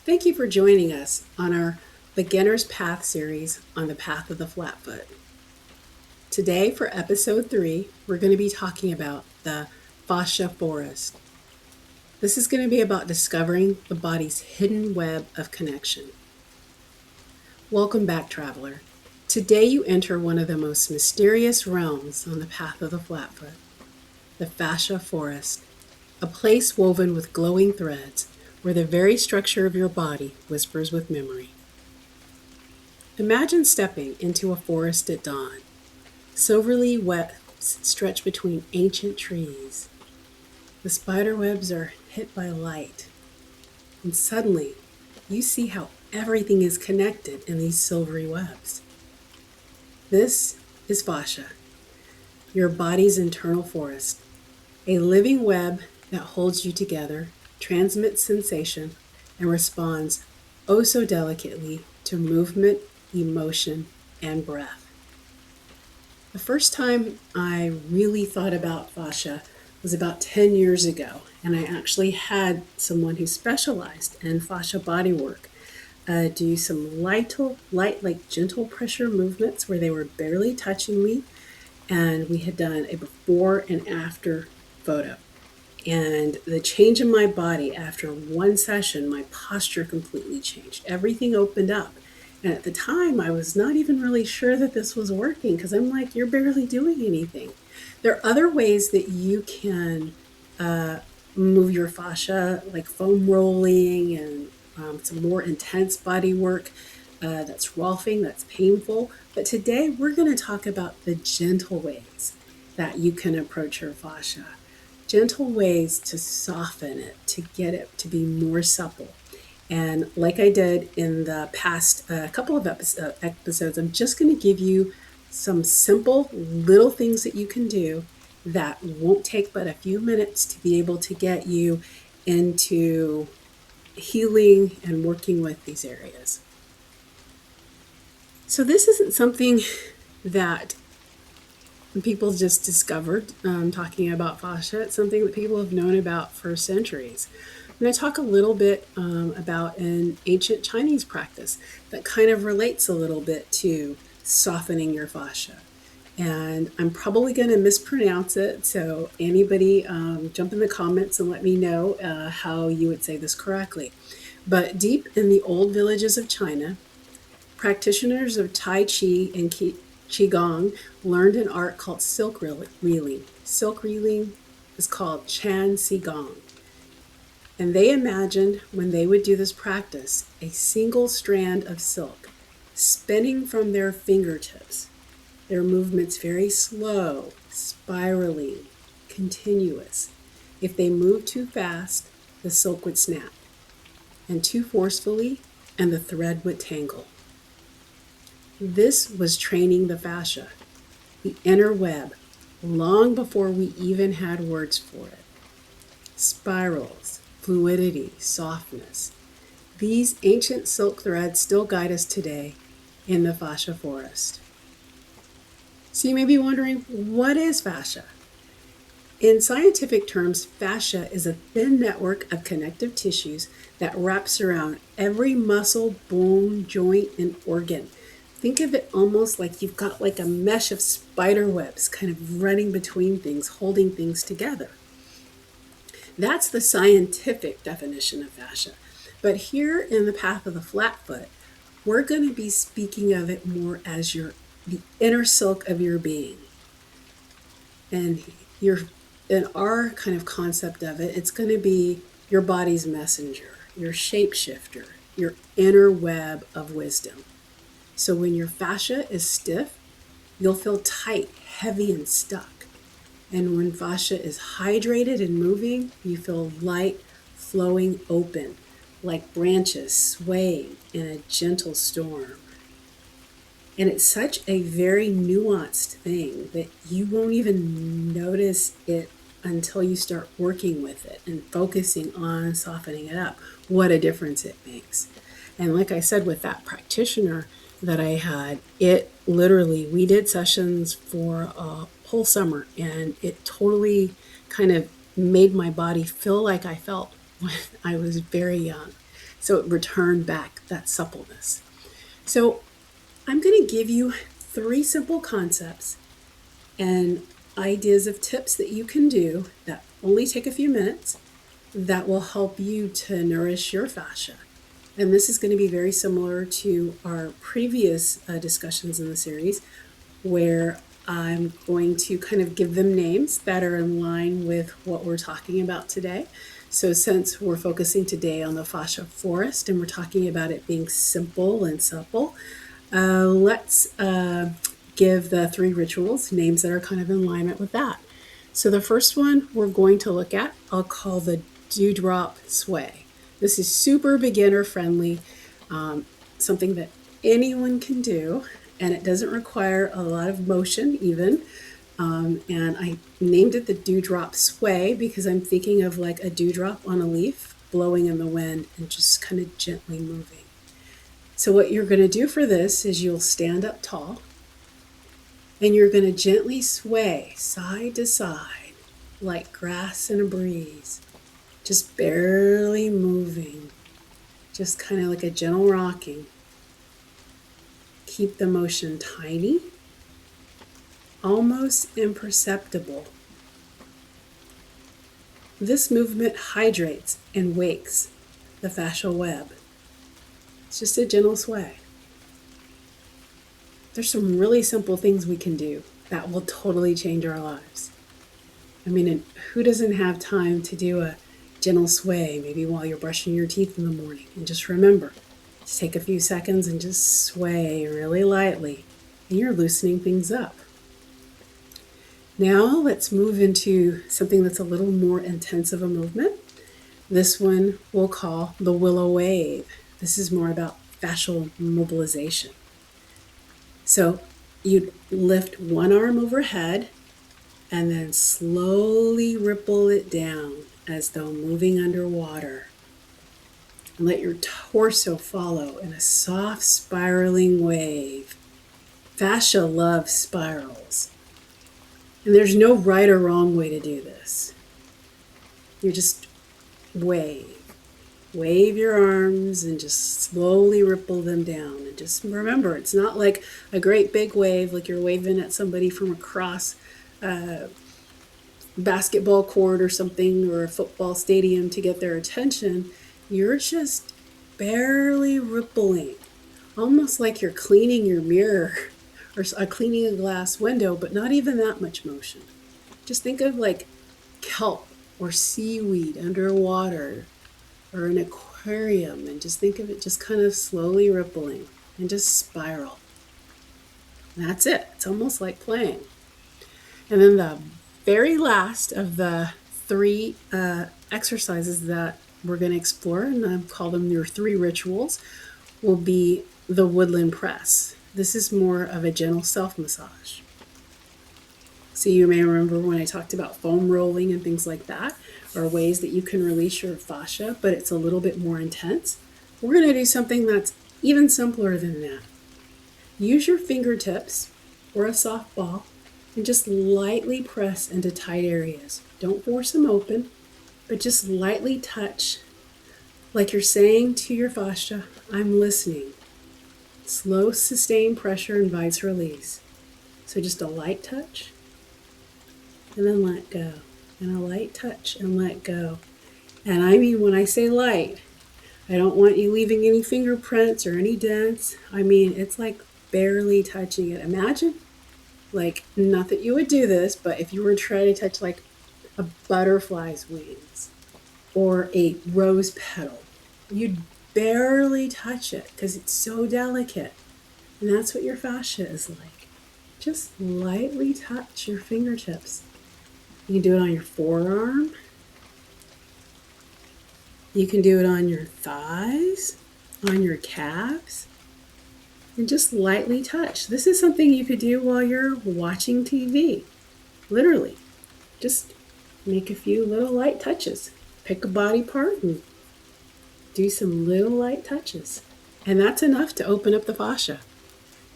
Thank you for joining us on our Beginner's Path series on the path of the flatfoot. Today, for episode 3, we're going to be talking about the fascia forest. This is going to be about discovering the body's hidden web of connection. Welcome back, traveler. Today, you enter one of the most mysterious realms on the path of the flatfoot, the fascia forest, a place woven with glowing threads where the very structure of your body whispers with memory. Imagine stepping into a forest at dawn. Silverly webs stretch between ancient trees. The spiderwebs are hit by light. And suddenly, you see how everything is connected in these silvery webs. This is fascia, your body's internal forest, a living web that holds you together, transmits sensation, and responds oh so delicately to movement, emotion, and breath. The first time I really thought about fascia was about 10 years ago, and I actually had someone who specialized in fascia bodywork do some light, like gentle pressure movements where they were barely touching me, and we had done a before and after photo. And the change in my body after one session, my posture completely changed. Everything opened up. And at the time, I was not even really sure that this was working because I'm like, you're barely doing anything. There are other ways that you can move your fascia, like foam rolling and some more intense body work that's rolfing, that's painful. But today, we're going to talk about the gentle ways that you can approach your fascia. Gentle ways to soften it, to get it to be more supple. And like I did in the past couple of episodes, I'm just going to give you some simple little things that you can do that won't take but a few minutes to be able to get you into healing and working with these areas. So this isn't something that people just discovered talking about fascia. It's something that people have known about for centuries. I'm going to talk a little bit about an ancient Chinese practice that kind of relates a little bit to softening your fascia. And I'm probably going to mispronounce it, so anybody jump in the comments and let me know how you would say this correctly. But deep in the old villages of China, practitioners of Tai Chi and Qigong learned an art called silk reeling. Silk reeling is called Chan Si Gong. And they imagined when they would do this practice, a single strand of silk spinning from their fingertips. Their movements very slow, spiraling, continuous. If they moved too fast, the silk would snap, and too forcefully, and the thread would tangle. This was training the fascia, the inner web, long before we even had words for it. Spirals, fluidity, softness. These ancient silk threads still guide us today in the fascia forest. So you may be wondering, what is fascia? In scientific terms, fascia is a thin network of connective tissues that wraps around every muscle, bone, joint, and organ. Think of it almost like you've got like a mesh of spider webs kind of running between things, holding things together. That's the scientific definition of fascia. But here in the path of the flatfoot, we're going to be speaking of it more as the inner silk of your being. And in our kind of concept of it, it's going to be your body's messenger, your shapeshifter, your inner web of wisdom. So when your fascia is stiff, you'll feel tight, heavy, and stuck. And when fascia is hydrated and moving, you feel light, flowing, open, like branches swaying in a gentle storm. And it's such a very nuanced thing that you won't even notice it until you start working with it and focusing on softening it up, what a difference it makes. And like I said, with that practitioner that I had, it literally, we did sessions for a whole summer, and it totally kind of made my body feel like I felt when I was very young. So it returned back that suppleness. So I'm going to give you 3 simple concepts and ideas of tips that you can do that only take a few minutes that will help you to nourish your fascia. And this is going to be very similar to our previous discussions in the series, where I'm going to kind of give them names that are in line with what we're talking about today. So since we're focusing today on the fascia forest and we're talking about it being simple and supple, let's give the 3 rituals names that are kind of in alignment with that. So the first one we're going to look at, I'll call the dewdrop sway. This is super beginner friendly, something that anyone can do, and it doesn't require a lot of motion even. And I named it the dewdrop sway because I'm thinking of like a dewdrop on a leaf blowing in the wind and just kind of gently moving. So what you're going to do for this is you'll stand up tall and you're going to gently sway side to side like grass in a breeze, just barely moving, just kind of like a gentle rocking. Keep the motion tiny, almost imperceptible. This movement hydrates and wakes the fascial web. It's just a gentle sway. There's some really simple things we can do that will totally change our lives. I mean, who doesn't have time to do a gentle sway, maybe while you're brushing your teeth in the morning? And just remember, just take a few seconds and just sway really lightly, and you're loosening things up. Now let's move into something that's a little more intense of a movement. This one we'll call the willow wave. This is more about fascial mobilization. So you'd lift one arm overhead and then slowly ripple it down as though moving underwater. And let your torso follow in a soft spiraling wave. Fascia loves spirals. And there's no right or wrong way to do this. You just wave. Wave your arms and just slowly ripple them down. And just remember, it's not like a great big wave like you're waving at somebody from across a basketball court or something, or a football stadium to get their attention. You're just barely rippling, almost like you're cleaning your mirror or cleaning a glass window, but not even that much motion. Just think of like kelp or seaweed underwater, or an aquarium, and just think of it just kind of slowly rippling and just spiral. And that's it. It's almost like playing. And then the very last of the 3 exercises that we're going to explore, and I call them your 3 rituals, will be the woodland press. This is more of a gentle self-massage. So you may remember when I talked about foam rolling and things like that, or ways that you can release your fascia, but it's a little bit more intense. We're going to do something that's even simpler than that. Use your fingertips or a soft ball and just lightly press into tight areas. Don't force them open, but just lightly touch, like you're saying to your fascia, I'm listening. Slow, sustained pressure invites release. So just a light touch, and then let go. And a light touch and let go. And I mean, when I say light, I don't want you leaving any fingerprints or any dents. I mean, it's like barely touching it. Imagine, like, not that you would do this, but if you were trying to touch like a butterfly's wings or a rose petal, you'd barely touch it because it's so delicate. And that's what your fascia is like. Just lightly touch your fingertips. You can do it on your forearm. You can do it on your thighs, on your calves, and just lightly touch. This is something you could do while you're watching TV. Literally. Just make a few little light touches. Pick a body part and do some little light touches. And that's enough to open up the fascia.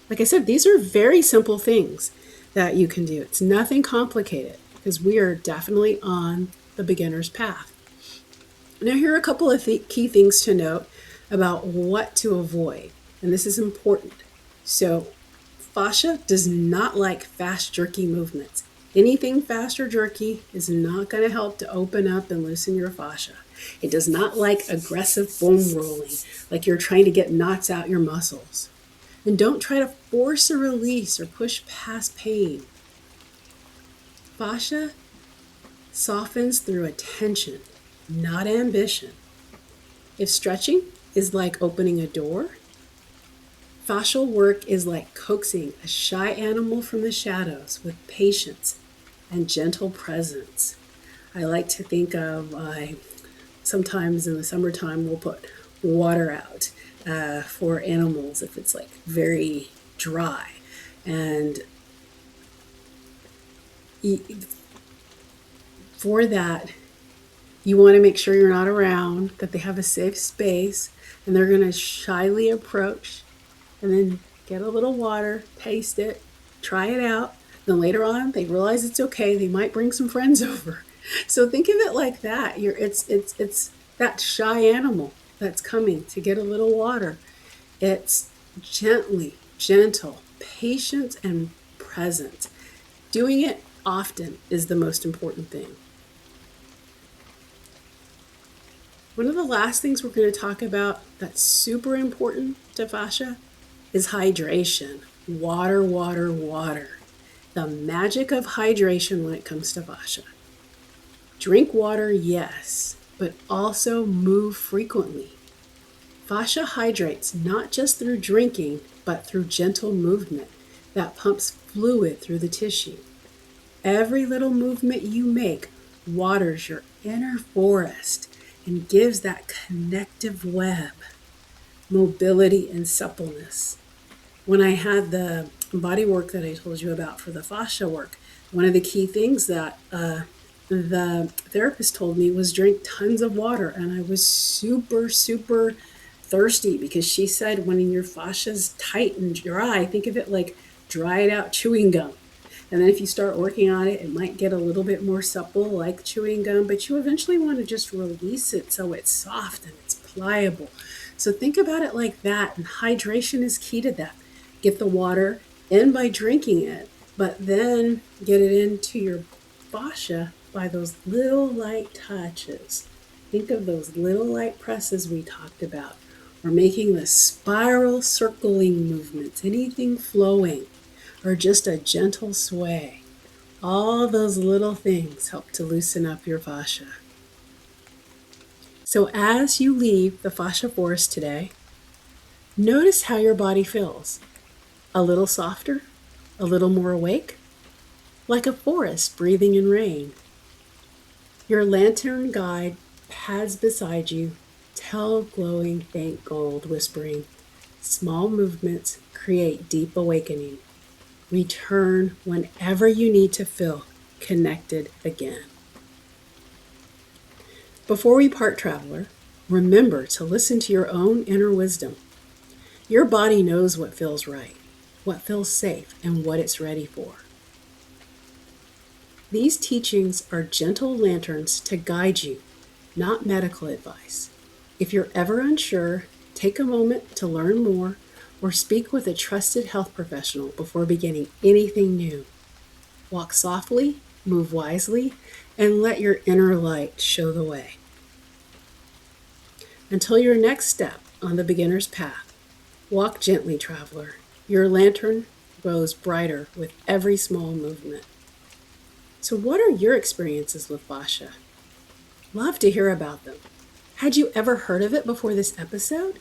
Like I said, these are very simple things that you can do. It's nothing complicated, because we are definitely on the beginner's path. Now, here are a couple of key things to note. about what to avoid. And this is important. So, fascia does not like fast, jerky movements. Anything fast or jerky is not going to help to open up and loosen your fascia. It does not like aggressive foam rolling, like you're trying to get knots out your muscles. And don't try to force a release or push past pain. Fascia softens through attention, not ambition. If stretching is like opening a door, fascial work is like coaxing a shy animal from the shadows with patience and gentle presence. I like to think of sometimes in the summertime we'll put water out for animals if it's like very dry. And for that, you want to make sure you're not around, that they have a safe space, and they're going to shyly approach and then get a little water, taste it, try it out. Then later on, they realize it's okay. They might bring some friends over. So think of it like that. It's that shy animal that's coming to get a little water. It's gentle, patient, and present. Doing it often is the most important thing. One of the last things we're going to talk about that's super important to fascia is hydration. Water, water, water. The magic of hydration when it comes to fascia. Drink water, yes, but also move frequently. Fascia hydrates not just through drinking, but through gentle movement that pumps fluid through the tissue. Every little movement you make waters your inner forest and gives that connective web, mobility, and suppleness. When I had the body work that I told you about for the fascia work, one of the key things that the therapist told me was drink tons of water. And I was super, super thirsty because she said when your fascia's tight and dry, think of it like dried out chewing gum. And then if you start working on it, it might get a little bit more supple like chewing gum, but you eventually want to just release it so it's soft and it's pliable. So think about it like that, and hydration is key to that. Get the water in by drinking it, but then get it into your fascia by those little light touches. Think of those little light presses we talked about, or making the spiral circling movements, anything flowing, or just a gentle sway. All those little things help to loosen up your fascia. So as you leave the fascia forest today, notice how your body feels. A little softer, a little more awake, like a forest breathing in rain. Your lantern guide pads beside you, tell glowing faint gold, whispering, small movements create deep awakening. Return whenever you need to feel connected again. Before we part, traveler, remember to listen to your own inner wisdom. Your body knows what feels right, what feels safe, and what it's ready for. These teachings are gentle lanterns to guide you, not medical advice. If you're ever unsure, take a moment to learn more or speak with a trusted health professional before beginning anything new. Walk softly, move wisely, and let your inner light show the way. Until your next step on the beginner's path, walk gently, traveler. Your lantern grows brighter with every small movement. So what are your experiences with fascia? Love to hear about them. Had you ever heard of it before this episode?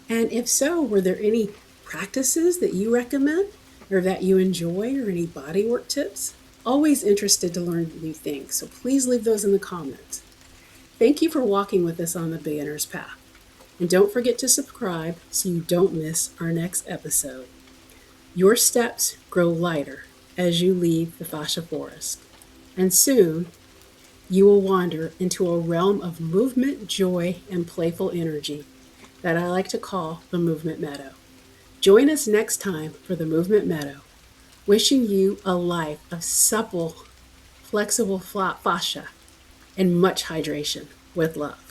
And if so, were there any practices that you recommend or that you enjoy, or any bodywork tips? Always interested to learn new things, so please leave those in the comments. Thank you for walking with us on the beginner's path. And don't forget to subscribe so you don't miss our next episode. Your steps grow lighter as you leave the fascia forest. And soon, you will wander into a realm of movement, joy, and playful energy that I like to call the Movement Meadow. Join us next time for the Movement Meadow, wishing you a life of supple, flexible fascia and much hydration with love.